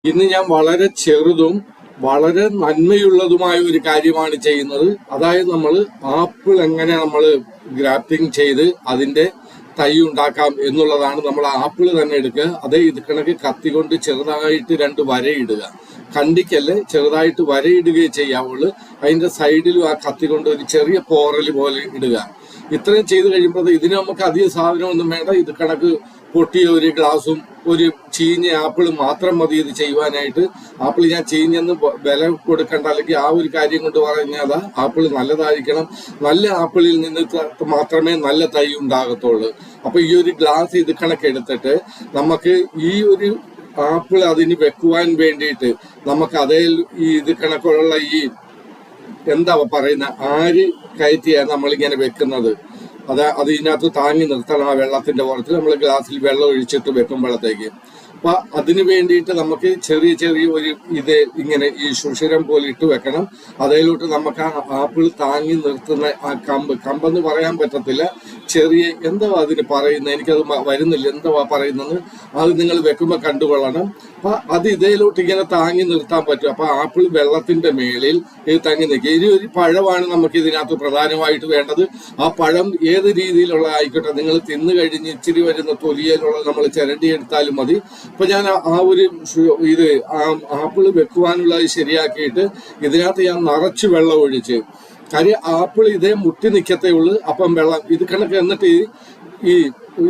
ഇന്ന് ഞാൻ വളരെ ചെറുതും വളരെ നന്മയുള്ളതുമായ ഒരു കാര്യമാണ് ചെയ്യുന്നത്. അതായത് നമ്മൾ ആപ്പിൾ എങ്ങനെ നമ്മൾ ഗ്രാഫ്റ്റിംഗ് ചെയ്ത് അതിന്റെ തൈ ഉണ്ടാക്കാം എന്നുള്ളതാണ്. നമ്മൾ ആപ്പിൾ തന്നെ എടുക്കുക, അതേ ഇത് കണക്ക് കത്തി കൊണ്ട് ചെറുതായിട്ട് രണ്ട് വരയിടുക, കണ്ടിക്കല്ലേ ചെറുതായിട്ട് വരയിടുകയും ചെയ്യാവുള്ളൂ. അതിന്റെ സൈഡിലും ആ കത്തി കൊണ്ട് ഒരു ചെറിയ പോറൽ പോലെ ഇടുക. ഇത്രയും ചെയ്ത് കഴിയുമ്പോൾ ഇതിന് നമുക്ക് അധികം സാധനമൊന്നും വേണ്ട. ഇത് കണക്ക് പൊട്ടിയ ഒരു ഗ്ലാസും ഒരു ചീഞ്ഞ ആപ്പിളും മാത്രം മതി ഇത് ചെയ്യുവാനായിട്ട്. ആപ്പിൾ ഞാൻ ചീഞ്ഞെന്ന് വില കൊടുക്കേണ്ട, അല്ലെങ്കിൽ ആ ഒരു കാര്യം കൊണ്ട് പറഞ്ഞാൽ ആപ്പിൾ നല്ലതായിരിക്കണം. നല്ല ആപ്പിളിൽ നിന്ന് മാത്രമേ നല്ല തൈ ഉണ്ടാകത്തുള്ളൂ. അപ്പൊ ഈ ഒരു ഗ്ലാസ് ഇത് കണക്കെടുത്തിട്ട് നമുക്ക് ഈ ഒരു ആപ്പിൾ അതിന് വെക്കുവാൻ വേണ്ടിയിട്ട് നമുക്ക് അതേ ഇത് കണക്കുള്ള ഈ എന്താ പറയുന്ന ആര് കയറ്റിയാണ് നമ്മളിങ്ങനെ വെക്കുന്നത്. അത് ഇതിനകത്ത് താങ്ങി നിർത്തണം. ആ വെള്ളത്തിന്റെ പുറത്ത് നമ്മൾ ഗ്ലാസ്സിൽ വെള്ളം ഒഴിച്ചിട്ട് വെക്കുമ്പോഴത്തേക്ക് അപ്പൊ അതിന് വേണ്ടിയിട്ട് നമുക്ക് ചെറിയ ചെറിയ ഒരു ഇത് ഇങ്ങനെ ഈ സുഷിരം പോലെ ഇട്ട് വെക്കണം. അതിലോട്ട് നമുക്ക് ആ ആപ്പിൾ താങ്ങി നിർത്തുന്ന ആ കമ്പെന്ന് പറയാൻ പറ്റത്തില്ല, ചെറിയ എന്താ അതിന് പറയുന്നത്, എനിക്കത് വരുന്നില്ല എന്താ പറയുന്നത്. അത് നിങ്ങൾ വെക്കുമ്പോൾ കണ്ടുകൊള്ളണം. അപ്പൊ അത് ഇതേലോട്ട് ഇങ്ങനെ താങ്ങി നിർത്താൻ പറ്റും. അപ്പൊ ആപ്പിൾ വെള്ളത്തിന്റെ മേളിൽ ഇത് തങ്ങി നിൽക്കുക. ഇനി ഒരു പഴമാണ് നമുക്ക് ഇതിനകത്ത് പ്രധാനമായിട്ട് വേണ്ടത്. ആ പഴം ഏത് രീതിയിലുള്ള ആയിക്കോട്ടെ, നിങ്ങൾ തിന്നു കഴിഞ്ഞ് ഇച്ചിരി വരുന്ന തൊലിയിലുള്ള നമ്മൾ ചിരണ്ടിയെടുത്താലും മതി. അപ്പൊ ഞാൻ ആ ഒരു ഇത് ആപ്പിൾ വെക്കുവാനുള്ള ശരിയാക്കിയിട്ട് ഇതിനകത്ത് ഞാൻ നിറച്ച് വെള്ളം ഒഴിച്ച്, കാര്യം ആപ്പിൾ ഇതേ മുട്ടി നിൽക്കത്തേ ഉള്ളൂ. അപ്പം വെള്ളം ഇത് കണക്ക് എന്നിട്ട് ഈ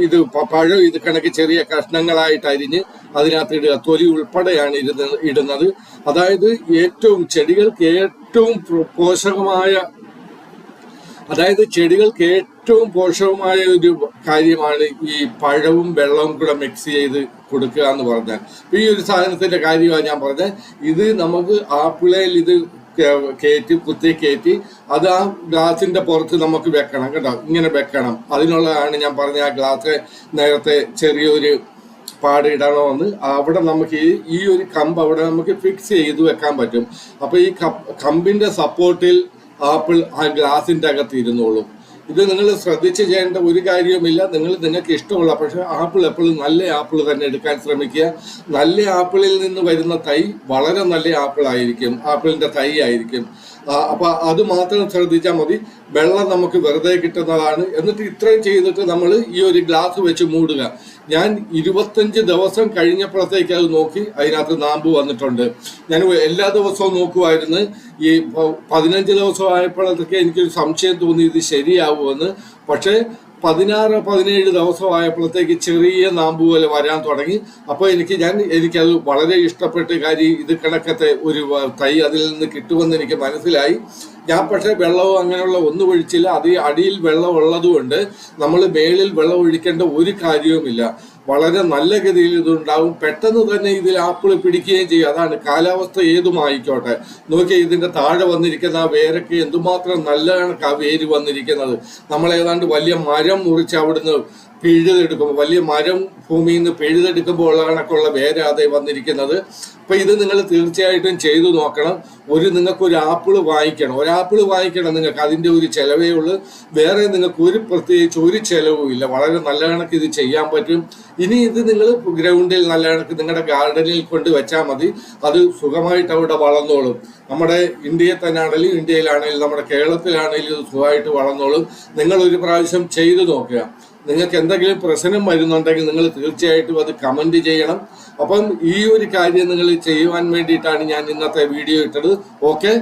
ഇത് പഴം ഇത് കണക്ക് ചെറിയ കഷ്ണങ്ങളായിട്ട് അരിഞ്ഞ് അതിനകത്ത് ഇടുക. തൊലി ഉൾപ്പെടെയാണ് ഇടുന്നത്. അതായത് ഏറ്റവും ചെടികൾക്ക് ഏറ്റവും പോഷകമായ, അതായത് ചെടികൾക്ക് ഏറ്റവും പോഷകമായ ഒരു കാര്യമാണ് ഈ പഴവും വെള്ളവും കൂടെ മിക്സ് ചെയ്ത് കൊടുക്കുക എന്ന് പറഞ്ഞാൽ. ഈ ഒരു സാധനത്തിന്റെ കാര്യമാണ് ഞാൻ പറഞ്ഞത്. ഇത് നമുക്ക് ആപ്പിളയിൽ ഇത് കുത്തി കയറ്റി അത് ആ ഗ്ലാസിന്റെ പുറത്ത് നമുക്ക് വെക്കണം കേട്ടോ. ഇങ്ങനെ വെക്കണം. അതിനുള്ളതാണ് ഞാൻ പറഞ്ഞ ആ ഗ്ലാസ് നേരത്തെ ചെറിയൊരു പാട് ഇടണമെന്ന്. അവിടെ നമുക്ക് ഈ ഒരു കമ്പ് അവിടെ നമുക്ക് ഫിക്സ് ചെയ്ത് വെക്കാൻ പറ്റും. അപ്പൊ ഈ കമ്പിന്റെ സപ്പോർട്ടിൽ ആപ്പിൾ ആ ഗ്ലാസിന്റെ അകത്ത് ഇരുന്നോളും. ഇത് നിങ്ങൾ ശ്രദ്ധിച്ച് ചെയ്യേണ്ട ഒരു കാര്യവുമില്ല. നിങ്ങൾക്ക് ഇഷ്ടമുള്ള, പക്ഷെ ആപ്പിൾ എപ്പോഴും നല്ല ആപ്പിൾ തന്നെ എടുക്കാൻ ശ്രമിക്കുക. നല്ല ആപ്പിളിൽ നിന്ന് വരുന്ന തൈ വളരെ നല്ല ആപ്പിൾ ആയിരിക്കും, ആപ്പിളിന്റെ തൈ ആയിരിക്കും. അപ്പൊ അത് മാത്രം ശ്രദ്ധിച്ചാൽ മതി. വെള്ളം നമുക്ക് വെറുതെ കിട്ടുന്നതാണ്. എന്നിട്ട് ഇത്രയും ചെയ്തിട്ട് നമ്മൾ ഈ ഒരു ഗ്ലാസ് വെച്ച് മൂടുക. ഞാൻ 25 ദിവസം കഴിഞ്ഞപ്പോഴത്തേക്ക് അത് നോക്കി അതിനകത്ത് നാമ്പ് വന്നിട്ടുണ്ട്. ഞാൻ എല്ലാ ദിവസവും നോക്കുമായിരുന്നു. ഈ 15 ദിവസം ആയപ്പോഴത്തേക്ക് എനിക്കൊരു സംശയം തോന്നി ഇത് ശരിയാവുമെന്ന്. പക്ഷേ 16-17 ദിവസമായപ്പോഴത്തേക്ക് ചെറിയ നാമ്പ് പോലെ വരാൻ തുടങ്ങി. അപ്പോൾ എനിക്കത് വളരെ ഇഷ്ടപ്പെട്ട്, കാര്യം ഇത് കണക്കത്തെ ഒരു തൈ അതിൽ നിന്ന് കിട്ടുമെന്ന് എനിക്ക് മനസ്സിലായി. ഞാൻ പക്ഷേ വെള്ളവും അങ്ങനെയുള്ള ഒന്നും ഒഴിച്ചില്ല. അത് അടിയിൽ വെള്ളം ഉള്ളതുകൊണ്ട് നമ്മൾ മേളിൽ വെള്ളം ഒഴിക്കേണ്ട ഒരു കാര്യവുമില്ല. വളരെ നല്ല ഗതിയിൽ ഇതുണ്ടാവും. പെട്ടെന്ന് തന്നെ ഇതിൽ ആപ്പിൾ പിടിക്കുകയും ചെയ്യും. അതാണ് കാലാവസ്ഥ ഏതുമായിക്കോട്ടെ. നോക്കിയാൽ ഇതിന്റെ താഴെ വന്നിരിക്കുന്ന ആ വേരൊക്കെ എന്തുമാത്രം നല്ല കണക്ക് ആ വേര് വന്നിരിക്കുന്നത്. നമ്മൾ ഏതാണ്ട് വലിയ മരം മുറിച്ച് അവിടുന്ന് പിഴുതെടുക്കുമ്പോൾ, വലിയ മരം ഭൂമിയിൽ നിന്ന് പിഴുതെടുക്കുമ്പോൾ ഉള്ള കണക്കുള്ള വേരാതെ വന്നിരിക്കുന്നത്. അപ്പൊ ഇത് നിങ്ങൾ തീർച്ചയായിട്ടും ചെയ്തു നോക്കണം. നിങ്ങൾക്കൊരു ആപ്പിൾ വാങ്ങിക്കണം, നിങ്ങൾക്ക് അതിന്റെ ഒരു ചെലവേ ഉള്ളൂ. വേറെ നിങ്ങൾക്ക് പ്രത്യേകിച്ച് ഒരു ചെലവും ഇല്ല. വളരെ നല്ല കണക്ക് ഇത് ചെയ്യാൻ പറ്റും. ഇനി ഇത് നിങ്ങൾ ഗ്രൗണ്ടിൽ നല്ല കണക്ക് നിങ്ങളുടെ ഗാർഡനിൽ കൊണ്ട് വെച്ചാൽ മതി. അത് സുഖമായിട്ട് അവിടെ വളർന്നോളും. നമ്മുടെ ഇന്ത്യയിലാണെങ്കിലും നമ്മുടെ കേരളത്തിലാണെങ്കിലും ഇത് സുഖമായിട്ട് വളർന്നോളും. നിങ്ങൾ ഒരു പ്രാവശ്യം ചെയ്തു നോക്കുക. നിങ്ങൾക്ക് എന്തെങ്കിലും പ്രശ്നം വരുന്നുണ്ടെങ്കിൽ നിങ്ങൾ തീർച്ചയായിട്ടും അത് കമന്റ് ചെയ്യണം. അപ്പം ഈ ഒരു കാര്യം നിങ്ങൾ ചെയ്യുവാൻ വേണ്ടിയിട്ടാണ് ഞാൻ ഇന്നത്തെ വീഡിയോ ഇട്ടത്. ഓക്കെ.